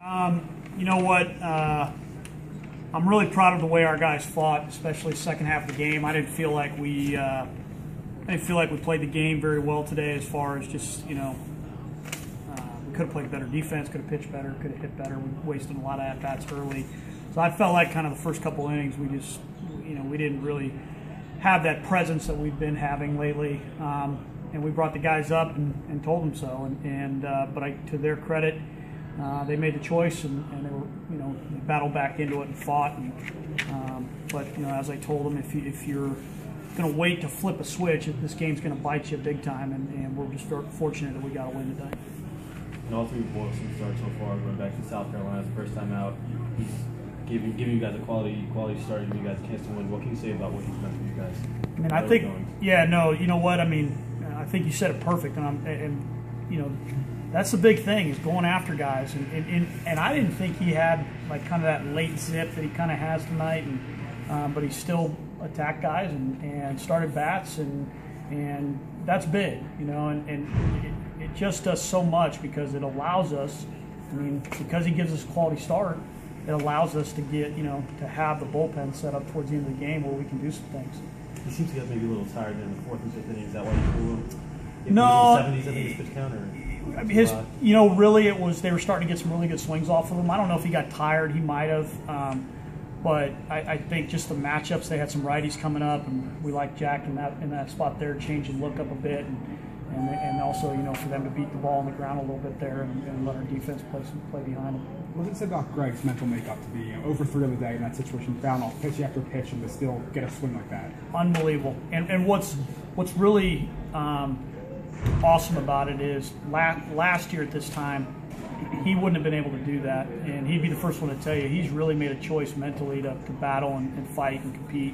You know what? I'm really proud of the way our guys fought, especially second half of the game. I didn't feel like we played the game very well today. As far as just we could have played better defense, could have pitched better, could have hit better. We wasted a lot of at bats early, so I felt like kind of the first couple innings we just we didn't really have that presence that we've been having lately. And we brought the guys up and told them so. But to their credit, they made the choice and they were they battled back into it and fought. But as I told them, if you're going to wait to flip a switch, this game's going to bite you big time. And we're just fortunate that we got a win today. And all three Wilson starts so far, going back to South Carolina, the first time out, he's giving you guys a quality start, giving you guys a chance to win. What can you say about what he's meant for you guys? I mean, I think, you know what? I mean, I think you said it perfect, and that's the big thing is going after guys, and I didn't think he had like kind of that late zip that he kind of has tonight, but he still attacked guys and started bats, and that's big, and it just does so much because it allows us, because he gives us a quality start, it allows us to get, to have the bullpen set up towards the end of the game where we can do some things. He seems to get maybe a little tired in the fourth and fifth innings. Is that why you pulled him? No. In the 70s, I think his pitch count, really it was they were starting to get some really good swings off of him. I don't know if he got tired. He might have. But I think just the matchups, they had some righties coming up, and we like Jack in that spot there, change and look up a bit, and also for them to beat the ball on the ground a little bit there and let our defense play behind them. What does it say about Greg's mental makeup to be over 3 of the day in that situation, foul off pitch after pitch, and to still get a swing like that? Unbelievable. And what's really awesome about it is last year at this time, he wouldn't have been able to do that, and he'd be the first one to tell you he's really made a choice mentally to battle and fight and compete,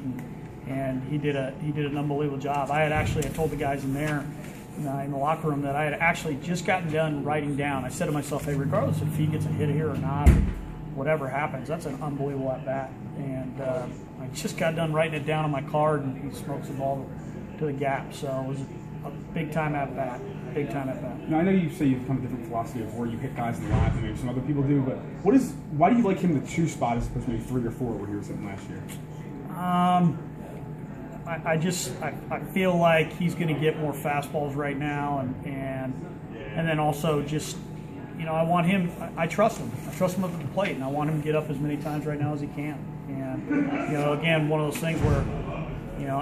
and he did an unbelievable job. I told the guys in there in the locker room that I had actually just gotten done writing down. I said to myself, hey, regardless if he gets a hit here or not, or whatever happens, that's an unbelievable at bat, and I just got done writing it down on my card, and he smokes the ball to the gap. So it was a big time at bat. Big time at bat. Now I know you say you've come to a different philosophy of where you hit guys in the lines than maybe some other people do, but why do you like him in the 2 spot as opposed to maybe 3 or 4 where he was sitting last year? I feel like he's going to get more fastballs right now, and then also just I want him. I trust him. I trust him up at the plate, and I want him to get up as many times right now as he can. And again, one of those things where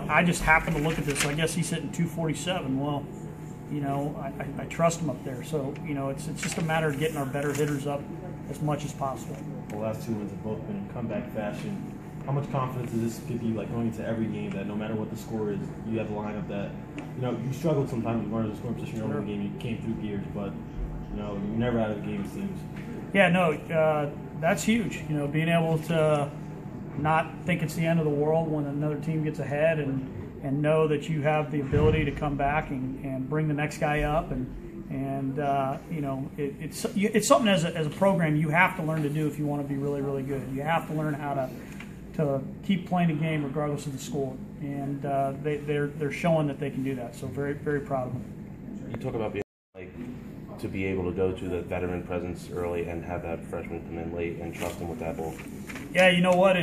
I just happen to look at this. I guess he's hitting 247. Well, I trust him up there. So it's just a matter of getting our better hitters up as much as possible. The last 2 wins have both been in comeback fashion. How much confidence does this give you, like going into every game, that no matter what the score is, you have a lineup that you struggled sometimes with runners in scoring position early in the game. You came through gears, but you're never out of the game, it seems. Yeah, no, that's huge. Being able to not think it's the end of the world when another team gets ahead, and know that you have the ability to come back and bring the next guy up, it's something as a program you have to learn to do if you want to be really, really good. You have to learn how to keep playing the game regardless of the score, and they're showing that they can do that. So very, very proud of them. You talk about being to be able to go to the veteran presence early and have that freshman come in late and trust him with that ball. Yeah, you know what?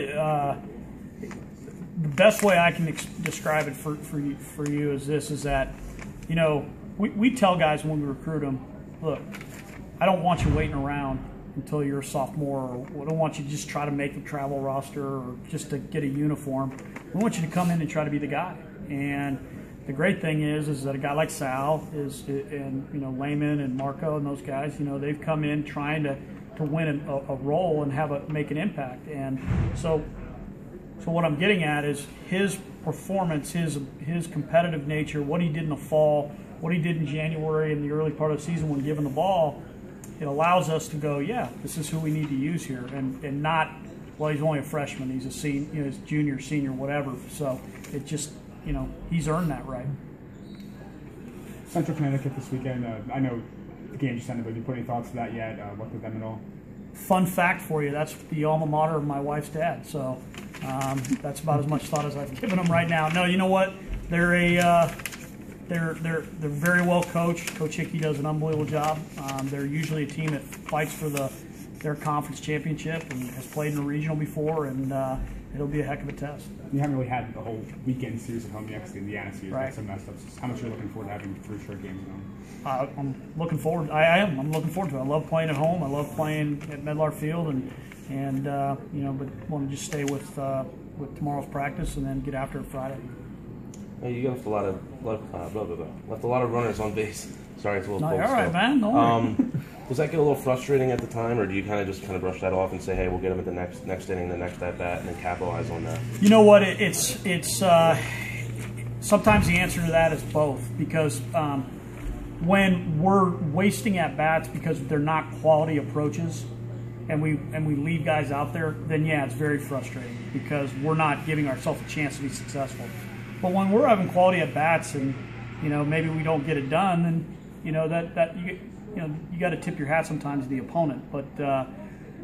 The best way I can describe it for you is this: is that we tell guys when we recruit them, look, I don't want you waiting around until you're a sophomore, or I don't want you to just try to make the travel roster or just to get a uniform. We want you to come in and try to be the guy. And the great thing is that a guy like Sal and Lehman and Marco and those guys, they've come in trying to win a role and make an impact. And so what I'm getting at is his performance, his competitive nature, what he did in the fall, what he did in January and the early part of the season when given the ball. It allows us to go, yeah, this is who we need to use here, and not, well, he's only a freshman, he's a senior, he's junior, senior, whatever. So it just, he's earned that right. Central Connecticut this weekend. I know the game just ended, but have you put any thoughts to that yet? Worked with them at all? Fun fact for you: that's the alma mater of my wife's dad. So that's about as much thought as I've given them right now. No, you know what? They're very well coached. Coach Hickey does an unbelievable job. They're usually a team that fights for the their conference championship and has played in a regional before, and it'll be a heck of a test. You haven't really had the whole weekend series at home against the Indiana series. Right. That's some messed up. How much are you looking forward to having 3 straight games on? I'm looking forward. I am. I'm looking forward to it. I love playing at home. I love playing at Medlar Field, and you know, but want to just stay with tomorrow's practice and then get after it Friday. Hey, you left a lot of left a lot of runners on base. Sorry, it's a little No, cold you're all right, still. man. Don't worry. Does that get a little frustrating at the time, or do you kind of brush that off and say, hey, we'll get them at the next inning, the next at bat, and then capitalize on that? You know what? It's sometimes the answer to that is both, because when we're wasting at bats because they're not quality approaches, and we leave guys out there, then yeah, it's very frustrating because we're not giving ourselves a chance to be successful. But when we're having quality at bats and you know maybe we don't get it done, then you know you got to tip your hat sometimes to the opponent. But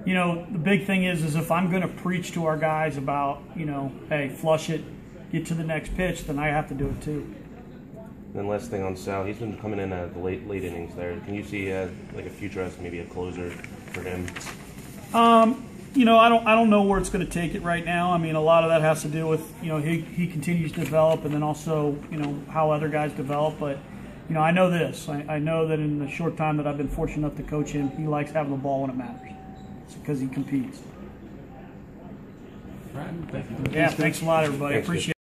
you know the big thing is if I'm going to preach to our guys about hey, flush it, get to the next pitch, then I have to do it too. And then last thing on Sal, he's been coming in at the late innings there. Can you see like a future as maybe a closer for him? You know, I don't know where it's going to take it right now. I mean, a lot of that has to do with he continues to develop, and then also how other guys develop. But I know this. I know that in the short time that I've been fortunate enough to coach him, he likes having the ball when it matters. It's because he competes. Right. Thank you. Yeah, thanks a lot, everybody. Thanks, Appreciate it.